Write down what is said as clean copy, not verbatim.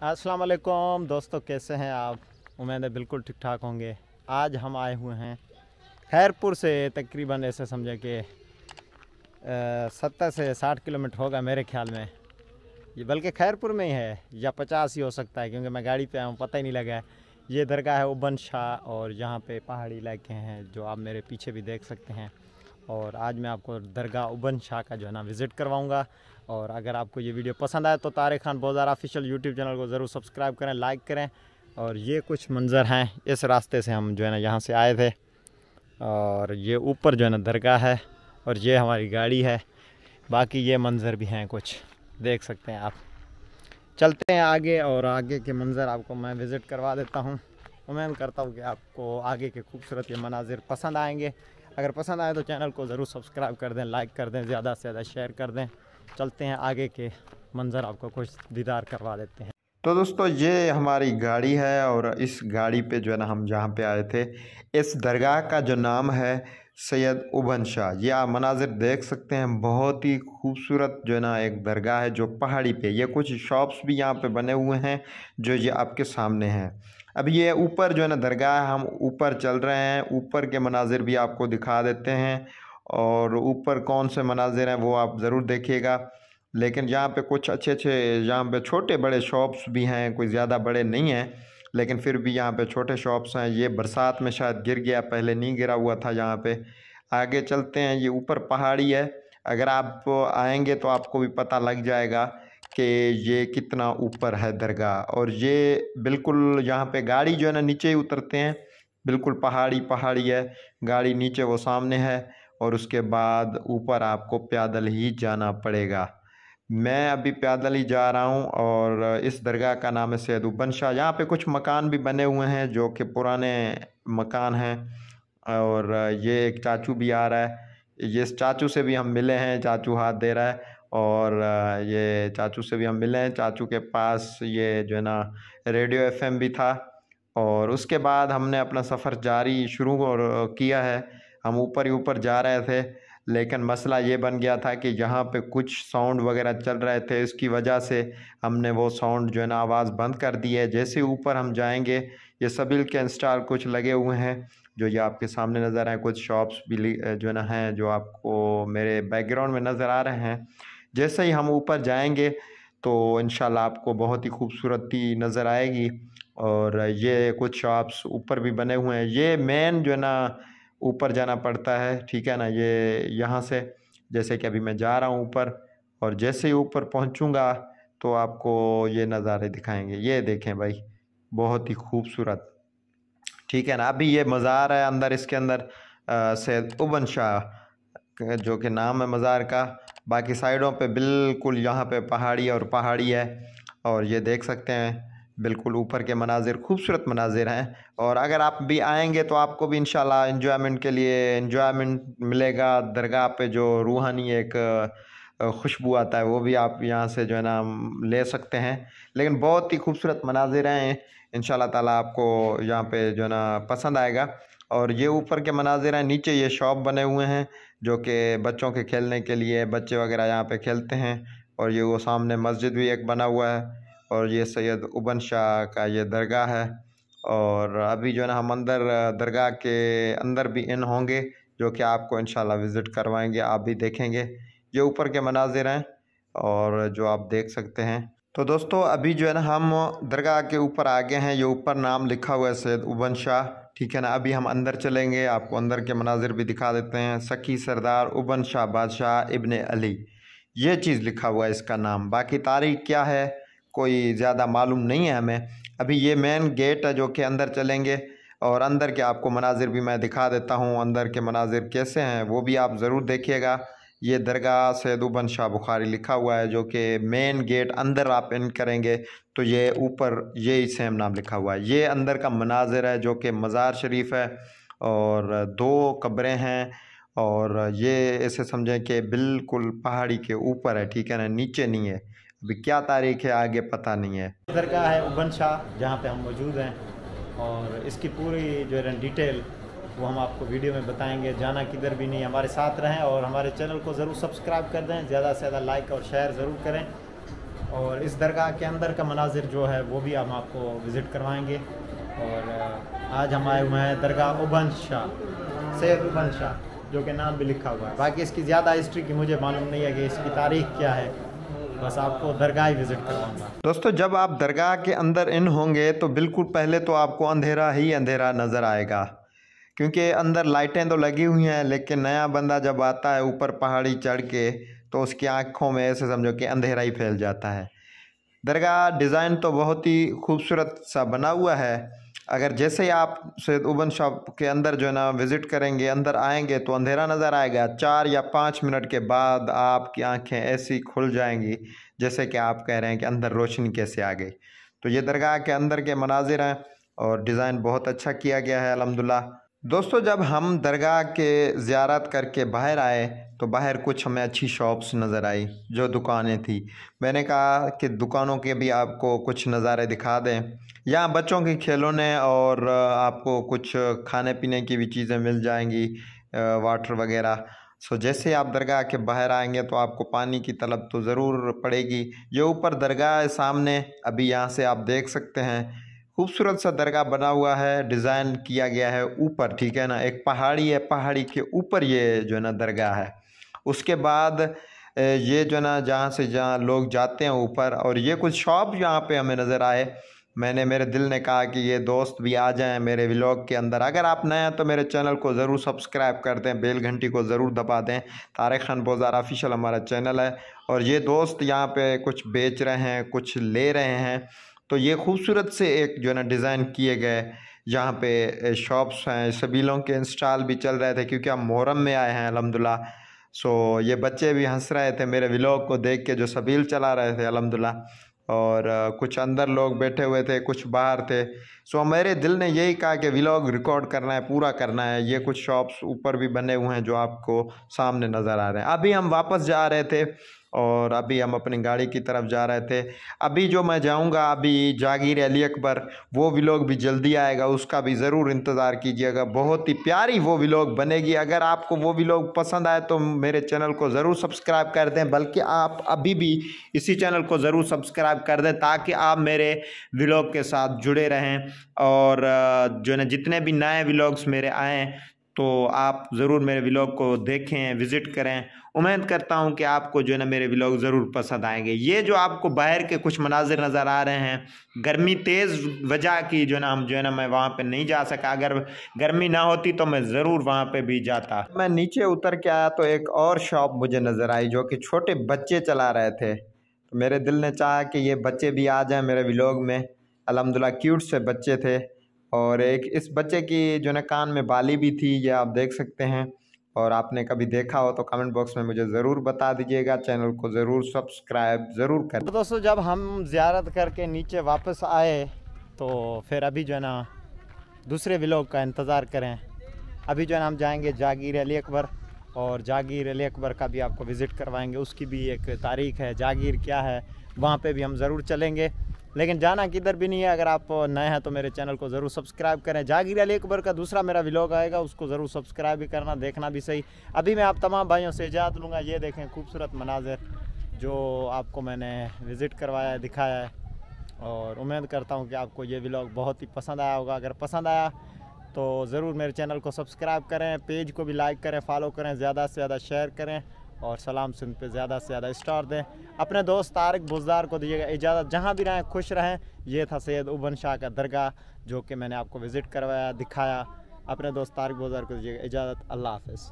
अस्सलाम वालेकुम दोस्तों, कैसे हैं आप? उम्मीद है बिल्कुल ठीक ठाक होंगे। आज हम आए हुए हैं खैरपुर से, तकरीबन ऐसे समझे कि 70 से 60 किलोमीटर होगा मेरे ख्याल में। ये बल्कि खैरपुर में ही है या 50 ही हो सकता है, क्योंकि मैं गाड़ी पे आया हूँ, पता ही नहीं लगा है। ये दरगाह है उबन शाह, और यहाँ पे पहाड़ी इलाके हैं जो आप मेरे पीछे भी देख सकते हैं। और आज मैं आपको दरगाह उबन शाह का जो है ना विज़िट करवाऊँगा। और अगर आपको ये वीडियो पसंद आए तो तारिक खान बोज़ार ऑफिशियल यूट्यूब चैनल को ज़रूर सब्सक्राइब करें, लाइक करें। और ये कुछ मंज़र हैं, इस रास्ते से हम जो है ना यहाँ से आए थे। और ये ऊपर जो है ना दरगाह है, और ये हमारी गाड़ी है। बाकी ये मंज़र भी हैं, कुछ देख सकते हैं आप। चलते हैं आगे, और आगे के मंज़र आपको मैं विज़िट करवा देता हूँ। उम्मीद करता हूँ कि आपको आगे के खूबसूरत ये मनाजिर पसंद आएंगे। अगर पसंद आए तो चैनल को ज़रूर सब्सक्राइब कर दें, लाइक कर दें, ज़्यादा से ज़्यादा शेयर कर दें। चलते हैं आगे के मंज़र आपको कुछ दीदार करवा देते हैं। तो दोस्तों, ये हमारी गाड़ी है और इस गाड़ी पे जो है ना हम जहाँ पे आए थे, इस दरगाह का जो नाम है सैयद उबन शाह। ये आप मनाजिर देख सकते हैं, बहुत ही खूबसूरत जो है ना एक दरगाह है जो पहाड़ी पे। ये कुछ शॉप्स भी यहाँ पे बने हुए हैं जो ये आपके सामने हैं। अब ये ऊपर जो है ना दरगाह, हम ऊपर चल रहे हैं, ऊपर के मनाजिर भी आपको दिखा देते हैं। और ऊपर कौन से मनाजिर हैं वो आप ज़रूर देखिएगा। लेकिन यहाँ पे कुछ अच्छे अच्छे, यहाँ पे छोटे बड़े शॉप्स भी हैं, कोई ज़्यादा बड़े नहीं हैं, लेकिन फिर भी यहाँ पे छोटे शॉप्स हैं। ये बरसात में शायद गिर गया, पहले नहीं गिरा हुआ था यहाँ पे। आगे चलते हैं, ये ऊपर पहाड़ी है। अगर आप आएंगे तो आपको भी पता लग जाएगा कि ये कितना ऊपर है दरगाह। और ये बिल्कुल यहाँ पे गाड़ी जो है ना नीचे ही उतरते हैं, बिल्कुल पहाड़ी पहाड़ी है। गाड़ी नीचे वो सामने है, और उसके बाद ऊपर आपको पैदल ही जाना पड़ेगा। मैं अभी पैदल ही जा रहा हूँ। और इस दरगाह का नाम है सैयद उबन शाह। यहाँ पे कुछ मकान भी बने हुए हैं जो कि पुराने मकान हैं। और ये एक चाचू भी आ रहा है, ये इस चाचू से भी हम मिले हैं, चाचू हाथ दे रहा है। और ये चाचू से भी हम मिले हैं। चाचू के पास ये जो है ना रेडियो एफएम भी था। और उसके बाद हमने अपना सफ़र जारी शुरू किया है। हम ऊपर ही ऊपर जा रहे थे, लेकिन मसला ये बन गया था कि यहाँ पे कुछ साउंड वगैरह चल रहे थे, इसकी वजह से हमने वो साउंड जो है ना आवाज़ बंद कर दी है। जैसे ऊपर हम जाएंगे, ये सबिल के इंस्टॉल कुछ लगे हुए हैं जो ये आपके सामने नज़र आए। कुछ शॉप्स भी जो है ना हैं जो आपको मेरे बैकग्राउंड में नज़र आ रहे हैं। जैसे ही हम ऊपर जाएंगे तो इंशाल्लाह आपको बहुत ही खूबसूरती नज़र आएगी। और ये कुछ शॉप्स ऊपर भी बने हुए हैं। ये मेन जो है ना ऊपर जाना पड़ता है, ठीक है ना। ये यहाँ से जैसे कि अभी मैं जा रहा हूँ ऊपर, और जैसे ही ऊपर पहुँचूँगा तो आपको ये नज़ारे दिखाएंगे। ये देखें भाई, बहुत ही खूबसूरत, ठीक है ना। अभी ये मज़ार है अंदर, इसके अंदर सैयद उबन शाह जो कि नाम है मज़ार का। बाकी साइडों पे बिल्कुल यहाँ पे पहाड़ी और पहाड़ी है। और ये देख सकते हैं, बिल्कुल ऊपर के मनाजिर खूबसूरत मनाजिर हैं। और अगर आप भी आएंगे तो आपको भी इंशाल्लाह एंजॉयमेंट के लिए एंजॉयमेंट मिलेगा। दरगाह पे जो रूहानी एक खुशबू आता है, वो भी आप यहाँ से जो है ना ले सकते हैं। लेकिन बहुत ही खूबसूरत मनाजिर हैं, इंशाल्लाह ताला आपको यहाँ पे जो है ना पसंद आएगा। और ये ऊपर के मनाजिर हैं, नीचे ये शॉप बने हुए हैं जो कि बच्चों के खेलने के लिए, बच्चे वगैरह यहाँ पे खेलते हैं। और ये वो सामने मस्जिद भी एक बना हुआ है। और ये सैयद उबन शाह का ये दरगाह है। और अभी जो है ना हम अंदर दरगाह के अंदर भी इन होंगे, जो कि आपको इंशाल्लाह विज़िट करवाएंगे, आप भी देखेंगे। ये ऊपर के मनाजिर हैं और जो आप देख सकते हैं। तो दोस्तों, अभी जो है ना हम दरगाह के ऊपर आ गए हैं। ये ऊपर नाम लिखा हुआ है सैयद उबन शाह, ठीक है ना। अभी हम अंदर चलेंगे, आपको अंदर के मनाजिर भी दिखा देते हैं। सखी सरदार उबन शाह बादशाह इब्ने अली, ये चीज़ लिखा हुआ है इसका नाम। बाकी तारीख क्या है कोई ज़्यादा मालूम नहीं है हमें। अभी ये मेन गेट है जो कि अंदर चलेंगे, और अंदर के आपको मनाजिर भी मैं दिखा देता हूँ। अंदर के मनाजिर कैसे हैं वो भी आप ज़रूर देखिएगा। ये दरगाह सैयद उबन शाह बुखारी लिखा हुआ है, जो कि मेन गेट अंदर आप इन करेंगे तो ये ऊपर ये सेम नाम लिखा हुआ है। ये अंदर का मनाजिर है जो कि मज़ार शरीफ है, और 2 कब्रें हैं। और ये ऐसे समझें कि बिल्कुल पहाड़ी के ऊपर है, ठीक है ना, नीचे नहीं है। अभी क्या तारीख है आगे पता नहीं है। दरगाह है उबन शाह जहाँ पे हम मौजूद हैं, और इसकी पूरी जो है डिटेल वो हम आपको वीडियो में बताएंगे। जाना किधर भी नहीं, हमारे साथ रहें और हमारे चैनल को ज़रूर सब्सक्राइब कर दें, ज़्यादा से ज़्यादा लाइक और शेयर ज़रूर करें। और इस दरगाह के अंदर का मनाजिर जो है वो भी हम आपको विज़िट करवाएंगे। और आज हम आए हुए हैं दरगाह उबन शाह, सैयद उबन शाह, जो कि नाम भी लिखा हुआ है। बाकी इसकी ज़्यादा हिस्ट्री की मुझे मालूम नहीं है कि इसकी तारीख़ क्या है, बस आपको दरगाह ही विज़िट करवाऊँगा। दोस्तों, जब आप दरगाह के अंदर इन होंगे तो बिल्कुल पहले तो आपको अंधेरा ही अंधेरा नज़र आएगा, क्योंकि अंदर लाइटें तो लगी हुई हैं, लेकिन नया बंदा जब आता है ऊपर पहाड़ी चढ़ के तो उसकी आँखों में ऐसे समझो कि अंधेरा ही फैल जाता है। दरगाह डिज़ाइन तो बहुत ही खूबसूरत सा बना हुआ है। अगर जैसे ही आप सैयद उबन शाह के अंदर जो है ना विज़िट करेंगे, अंदर आएंगे तो अंधेरा नज़र आएगा। 4 या 5 मिनट के बाद आपकी आंखें ऐसी खुल जाएंगी जैसे कि आप कह रहे हैं कि अंदर रोशनी कैसे आ गई। तो ये दरगाह के अंदर के मनाजिर हैं और डिज़ाइन बहुत अच्छा किया गया है अल्हम्दुलिल्लाह। दोस्तों, जब हम दरगाह के ज़ियारत करके बाहर आए तो बाहर कुछ हमें अच्छी शॉप्स नज़र आई, जो दुकानें थी। मैंने कहा कि दुकानों के भी आपको कुछ नज़ारे दिखा दें। यहाँ बच्चों के खिलौने और आपको कुछ खाने पीने की भी चीज़ें मिल जाएंगी, वाटर वगैरह। सो जैसे आप दरगाह के बाहर आएंगे तो आपको पानी की तलब तो ज़रूर पड़ेगी। ये ऊपर दरगाह है सामने, अभी यहाँ से आप देख सकते हैं। खूबसूरत सा दरगाह बना हुआ है, डिज़ाइन किया गया है ऊपर, ठीक है ना। एक पहाड़ी है, पहाड़ी के ऊपर ये जो है ना दरगाह है। उसके बाद ये जो है ना जहाँ लोग जाते हैं ऊपर, और ये कुछ शॉप यहाँ पे हमें नज़र आए। मेरे दिल ने कहा कि ये दोस्त भी आ जाएं मेरे व्लॉग के अंदर। अगर आप नए हैं तो मेरे चैनल को ज़रूर सब्सक्राइब कर दें, बेल घंटी को ज़रूर दबा दें। तारिक खान बोज़ार ऑफिशियल हमारा चैनल है। और ये दोस्त यहाँ पे कुछ बेच रहे हैं, कुछ ले रहे हैं। तो ये खूबसूरत से एक जो है ना डिज़ाइन किए गए यहाँ पे शॉप्स हैं। सबीलों के इंस्टॉल भी चल रहे थे क्योंकि हम मुहर्रम में आए हैं अल्हम्दुलिल्लाह। सो ये बच्चे भी हंस रहे थे मेरे व्लॉग को देख के, जो सबील चला रहे थे अल्हम्दुलिल्लाह। और कुछ अंदर लोग बैठे हुए थे, कुछ बाहर थे। सो मेरे दिल ने यही कहा कि व्लॉग रिकॉर्ड करना है, पूरा करना है। ये कुछ शॉप्स ऊपर भी बने हुए हैं जो आपको सामने नज़र आ रहे हैं। अभी हम वापस जा रहे थे और अभी हम अपनी गाड़ी की तरफ जा रहे थे। अभी जो मैं जाऊंगा अभी जागीर अली अकबर, वो व्लॉग भी जल्दी आएगा, उसका भी ज़रूर इंतज़ार कीजिएगा। बहुत ही प्यारी वो व्लॉग बनेगी। अगर आपको वो व्लॉग पसंद आए तो मेरे चैनल को ज़रूर सब्सक्राइब कर दें, बल्कि आप अभी भी इसी चैनल को ज़रूर सब्सक्राइब कर दें ताकि आप मेरे व्लॉग के साथ जुड़े रहें। और जो है ना जितने भी नए व्लॉग्स मेरे आएँ तो आप ज़रूर मेरे व्लॉग को देखें, विज़िट करें। उम्मीद करता हूं कि आपको जो है ना मेरे व्लॉग ज़रूर पसंद आएंगे। ये जो आपको बाहर के कुछ मनाजिर नज़र आ रहे हैं, गर्मी तेज़ वजह की जो है ना मैं वहाँ पे नहीं जा सका। अगर गर्मी ना होती तो मैं ज़रूर वहाँ पे भी जाता। मैं नीचे उतर के आया तो एक और शॉप मुझे नज़र आई जो कि छोटे बच्चे चला रहे थे। तो मेरे दिल ने चाहा कि ये बच्चे भी आ जाएँ मेरे व्लॉग में। अल्हम्दुलिल्लाह क्यूट से बच्चे थे। और एक इस बच्चे की जो है ना कान में बाली भी थी, ये आप देख सकते हैं। और आपने कभी देखा हो तो कमेंट बॉक्स में मुझे ज़रूर बता दीजिएगा। चैनल को ज़रूर सब्सक्राइब ज़रूर करें। तो दोस्तों, जब हम ज़ियारत करके नीचे वापस आए तो फिर अभी जो है ना दूसरे व्लॉग का इंतज़ार करें। अभी जो है ना हम जाएंगे जागीर अली अकबर, और जागीर अली अकबर का भी आपको विज़िट करवाएंगे। उसकी भी एक तारीख़ है, जागीर क्या है, वहाँ पे भी हम ज़रूर चलेंगे। लेकिन जाना किधर भी नहीं है। अगर आप नए हैं तो मेरे चैनल को ज़रूर सब्सक्राइब करें। जागीर अली अकबर का दूसरा मेरा व्लॉग आएगा, उसको ज़रूर सब्सक्राइब भी करना, देखना भी सही। अभी मैं आप तमाम भाइयों से इजाज़त लूँगा। ये देखें खूबसूरत मनाज़र जो आपको मैंने विज़िट करवाया है, दिखाया है। और उम्मीद करता हूँ कि आपको ये व्लॉग बहुत ही पसंद आया होगा। अगर पसंद आया तो ज़रूर मेरे चैनल को सब्सक्राइब करें, पेज को भी लाइक करें, फॉलो करें, ज़्यादा से ज़्यादा शेयर करें और सलाम सिंध पे ज़्यादा से ज़्यादा स्टार दें। अपने दोस्त तारिक बोज़ार को दीजिएगा इजाज़त। जहाँ भी रहें खुश रहें। ये था सैयद उबन शाह का दरगाह जो कि मैंने आपको विज़िट करवाया, दिखाया। अपने दोस्त तारिक बोज़ार को दीजिएगा इजाज़त। अल्लाह हाफ़िज़।